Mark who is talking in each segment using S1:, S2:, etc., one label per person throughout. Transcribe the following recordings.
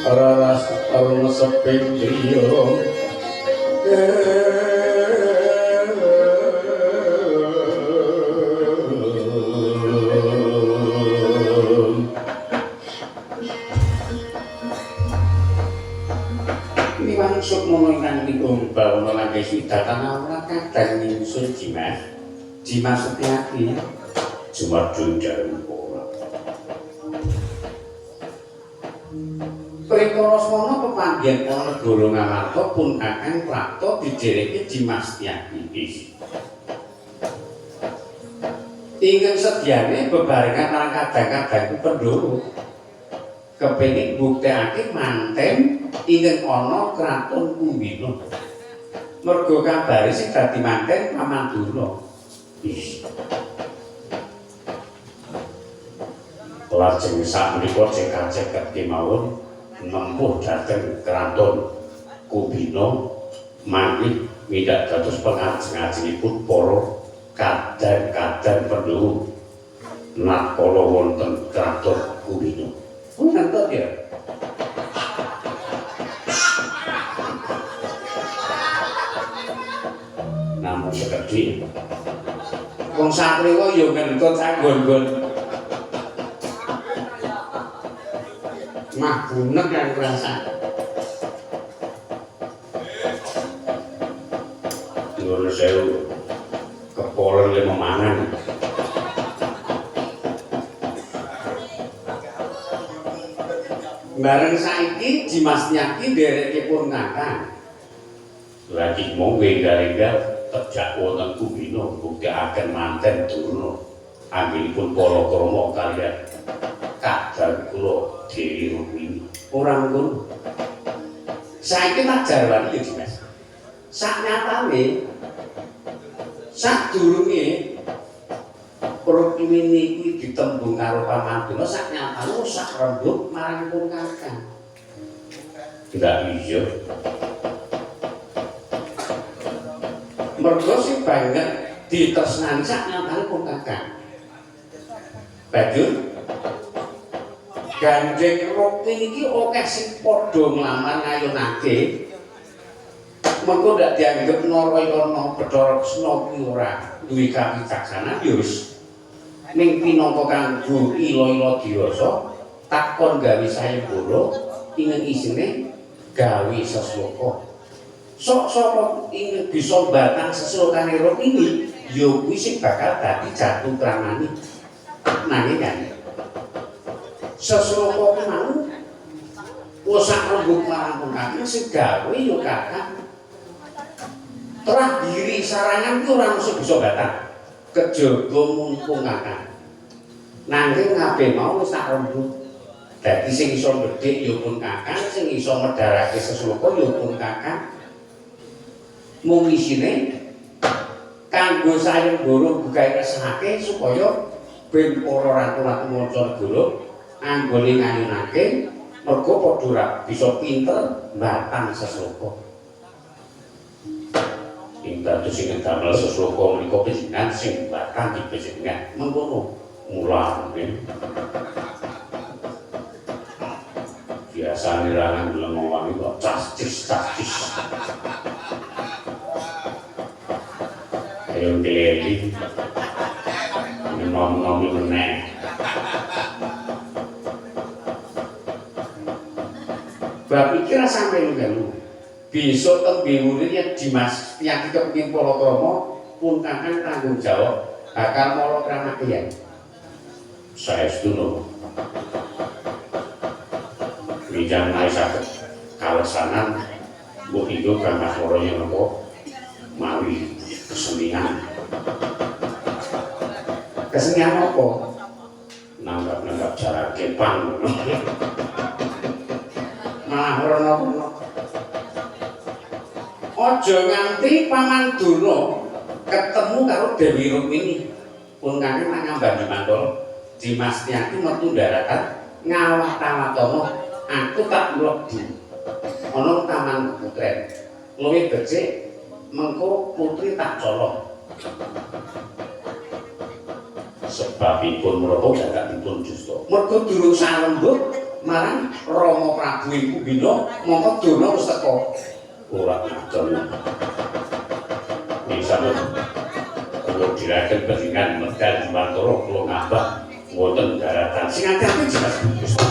S1: raras arung seping griya niwang sukmono ingkang nikum bawana langkih widatan ora kadang nyusul Dimas Setyaki Jumardung Darupara. Prikara semana pepanggihan ana negara Ngamarta pun kakang prapta didereke Dimas Setyaki. Ingkang sedyane bebarengan marang kadang-kadang Pandhawa kepengin mbuktekake manten ingkang ana kraton Kumbina. Merga kabare sing dadi manten Pamandura. Lajeng sakmenika cekak-cekak kemawon nempuh dhateng kraton Kumbina manggih midak dados pengajeng-ajengipun para kadang-kadang Pandhawa nakala wonten kraton Kumbina. Nonton ya. Namun sekedhik wong satriya ya ngentut sanggon-gon. Mah bunek yang rasa. Nuwun sewu. Kepolen le memangan. Bareng saiki Dimas Setyaki nderekipun kakang. Lagi mung wenggal-enggal tejak wonten Kumbina mbuktekaken manten Durna anggenipun Palakrama kaliyan kadang kula Dewi Rukmini. Ora ngono. Saiki tak jarwani ya Dimas. Saknyatane sadurunge Rukmini kuwi ditembung karo Pamandura saknyatane sak rembug marangipun kakang. Tidak iya. Mergo sing banget ditresnani saknyatane pun kakang. Banjur Ganjeng Rukmini iki akeh sing padha nglamar ngayunake. Mengko ndak dianggep Narayana Bathara Kresna kuwi ora duwe kawicaksanan ya wis. Ning pinangka kanggo ila-ila diwasa takon gawe sayembara ing isine gawe sesloka. Sok-sok ing bisa batang seslokane Rukmini ya kuwi sing bakal dadi jatuh pramane. Nanging kan sesloka kuwi mau wis sak rembug marang kakang sing gawe ya kakang. Terah diri sarangan kuwi ora mesti bisa batang. Kejaba mumpung kakang. Nanging kabeh mau wis sak rembug. Dadi sing iso bedhik ya pun kakang, sing iso medharake sesloka ya pun kakang. Mung isine kanggo sayembara bukae resahake supaya ben para ratu-ratu mancanegara anggone ngayunake mergo padha ra bisa pinter mbatang sesloka. Ing dados sing damel sesloka menika panjenengan sing batang dipanjenengan mengkono mulane. Biasane ra ndeleng wong kok cascis-cascis. Ayo keleli ngomong-ngomong meneh. Bab iki ra sampe lungguh. Besok tembe murid yen Dimas Setyaki kepengin Palakrama pun kakang tanggung jawab bakal Malakrama kiyen. Saestu no. Wijang naik saged kaleksanan mbok iku Kang Aswara yen apa mawi kesenian. Kesenian apa? Nanggap-nanggap cara kepang. Malah rono-rono. Aja nganti Pamandura ketemu karo Dewi Rukmini. Pun kakang nang ngambani mandala Dimas Setyaki metu daratan ngawat-awatono aku tak mlebu ana taman putren. Luwih becik mengko putri tak colong. Sebabipun menapa gagakipun dusta. Mergo durung salembut marang Rama Prabu iku bina mongko Durna wis teka. Ora ngadon. Bisa kula diraken ketingan medal Mantara kula ngambah wonten daratan sing ati-ati jelas Gusti.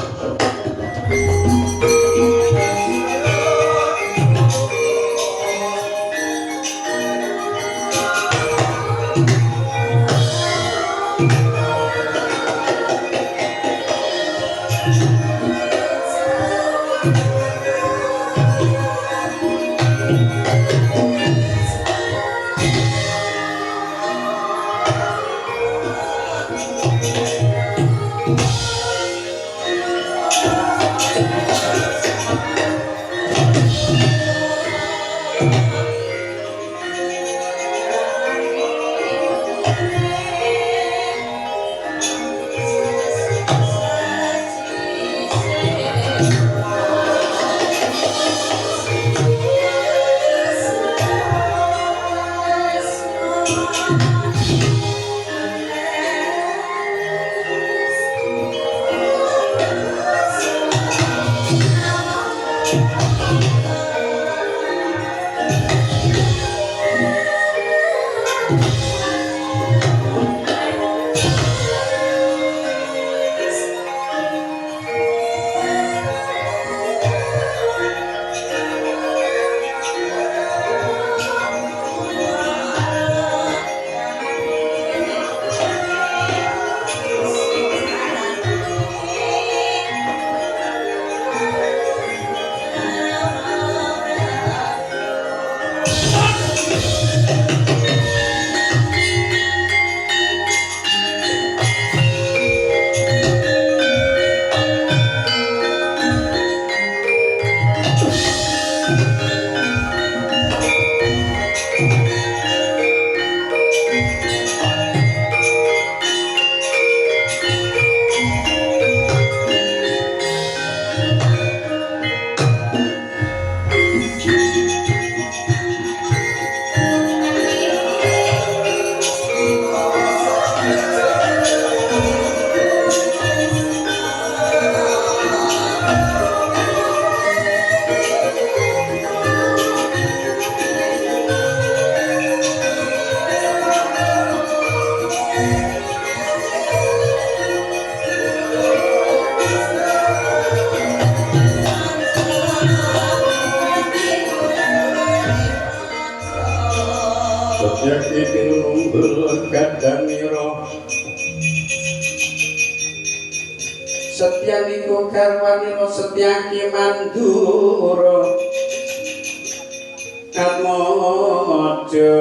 S1: Setyaniko garwaniro setyaki mandura atmojo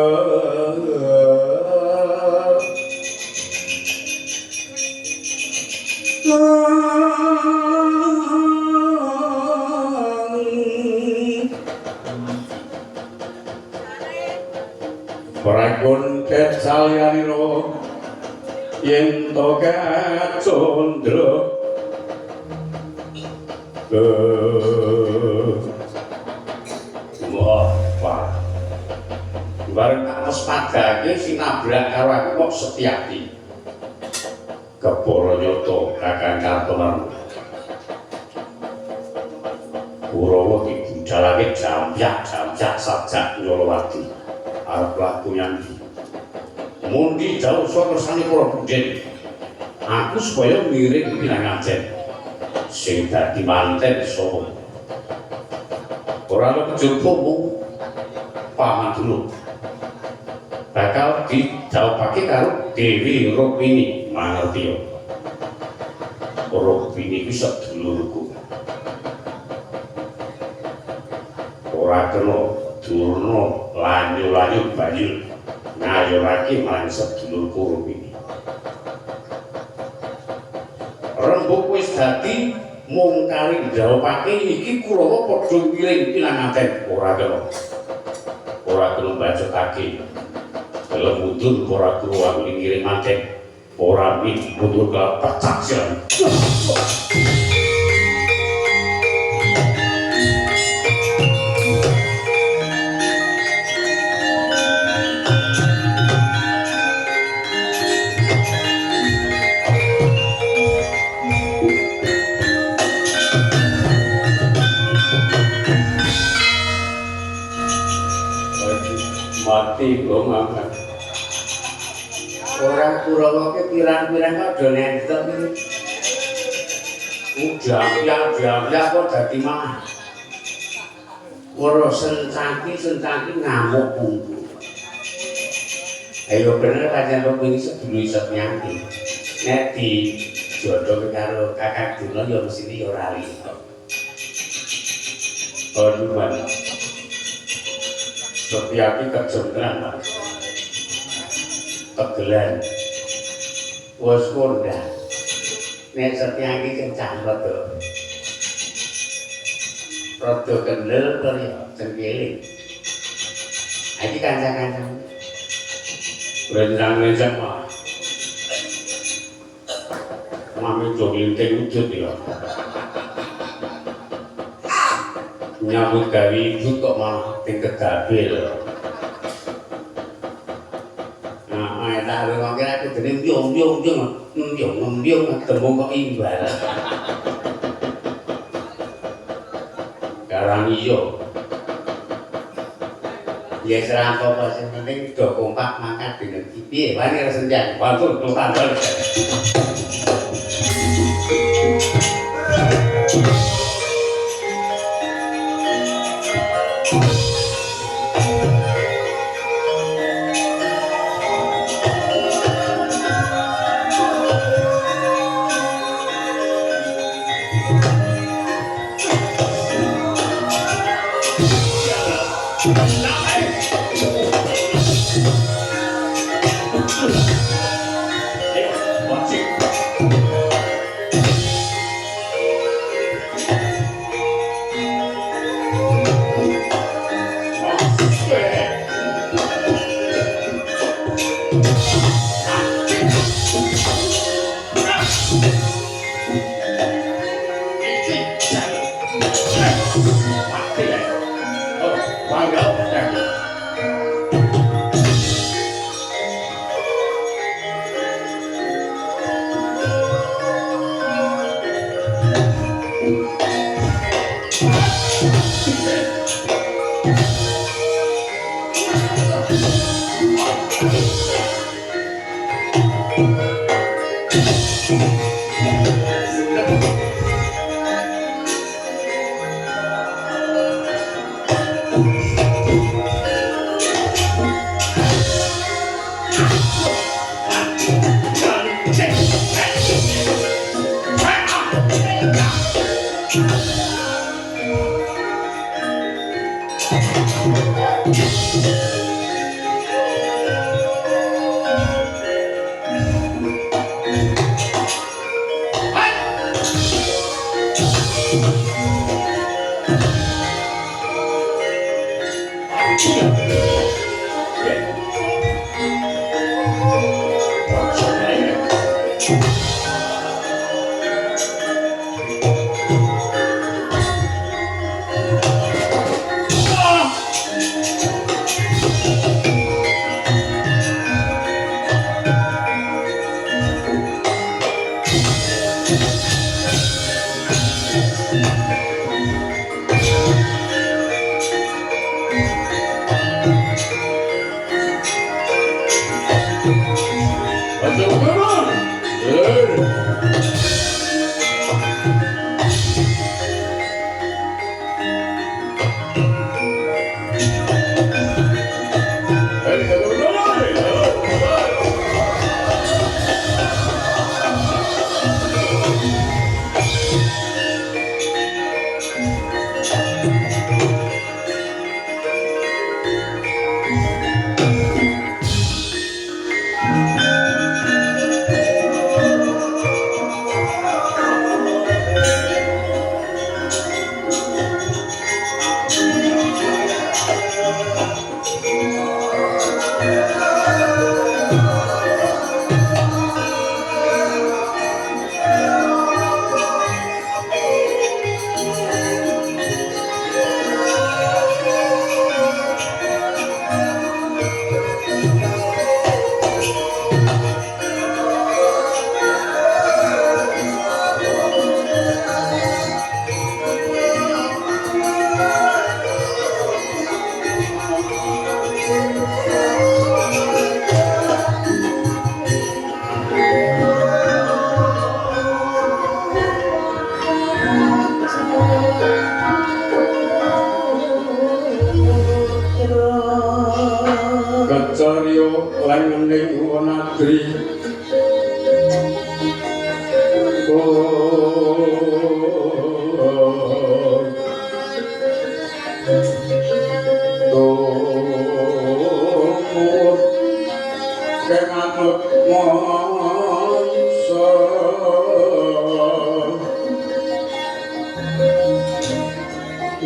S1: Prakun ketsalyaniro yen to kacondra wah pak bareng atas padake sinabrak karo aku kok Setyaki Kepara Nyata Kakang Kartonan Kurawa dibudalake jam-jam sajak Nyolowati arep laku nyandi mundi jauh saka kersane para bunden aku supaya miring Pinanganten sing dadi manten sapa ora ana kejaba mung Pamandura bakal dijawabake karo Dewi Rukmini mangerti Rukmini kuwi sedulurku ora kena Durna lanyu-lanyu banyu ngayorake marang sedulurku Rukmini rembug wis dadi mung kali dijawabake iki Kurawa padha miring Pinanganten ora kena bacotake gelem mudhun para Kurawa ngiring manten ora mundur ke pecah silang ngerti kok Mamat. Orang Kurawa ke pirang-pirang ada nentek iki. Jam-jam kok dadi mah. Ora sencaki ngamuk pungku. Ayo bener pancen rupane sedulu iso nyanyi. Nek di jodoh karo Kakak Duno ya mesti ya ora liya. Aduh, setiap kejengkelan, Pak. Tegelan. Wes kondak. Nek setiap iki kencang rada kendel to ya cengkeling. Iki kanca-kanca. Renjang-renjang mah. Mami jogeling wujud ya. Nyambut gawe ibu kok malah ting kedabil. Nah, ae tak rungokne aku dene myung ketemu kok imbal. Karang iyo. Ya serang apa sing penting do kompak mangkat dengan piye wani resenjan. Bantu keluar.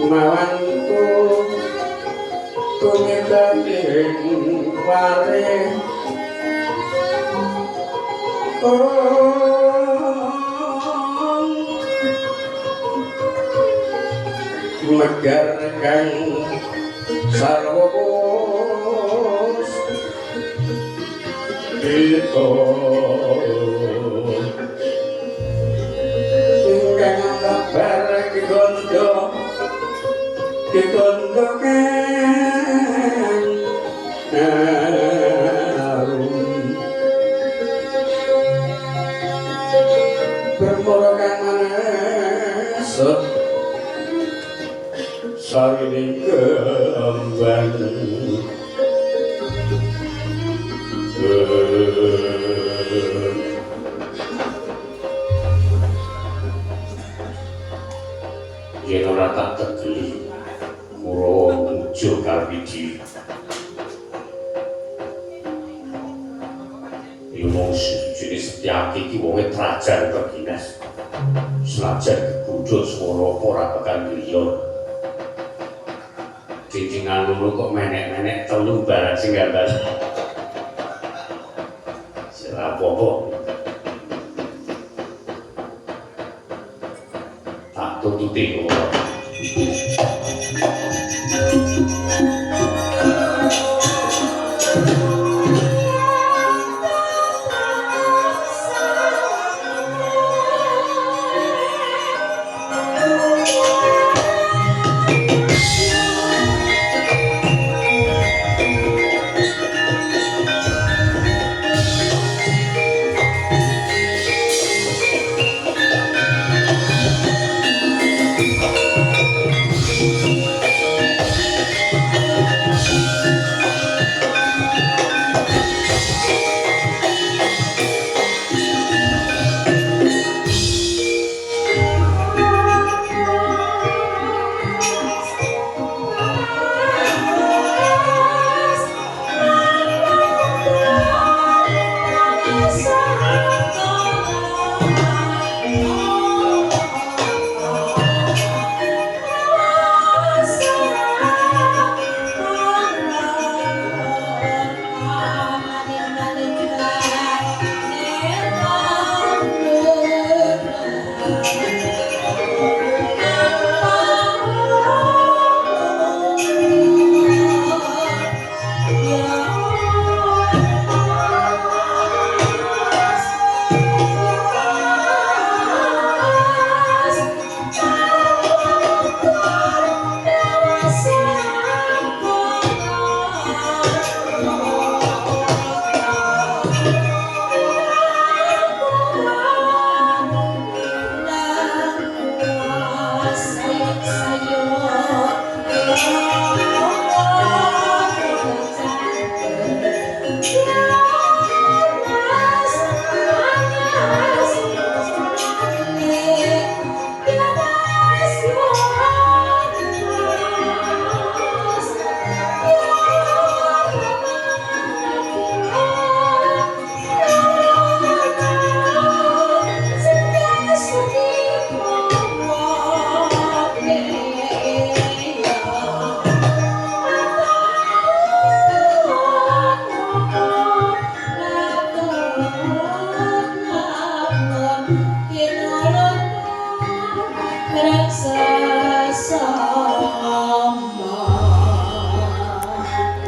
S1: mawanku tumibaning ware megar kang sarwa pos itu ingkang kabar kikondo kang bermula kang manesut sawining kembang yen ora tak tegeli kula mujo kalwiji wong jenis Setyaki iki wonge trajan berginas senajan gegudul swara ora bakal griya cincingan lulu kok menek-menek telu barat sing gambar sira apa-apa tak tututi kok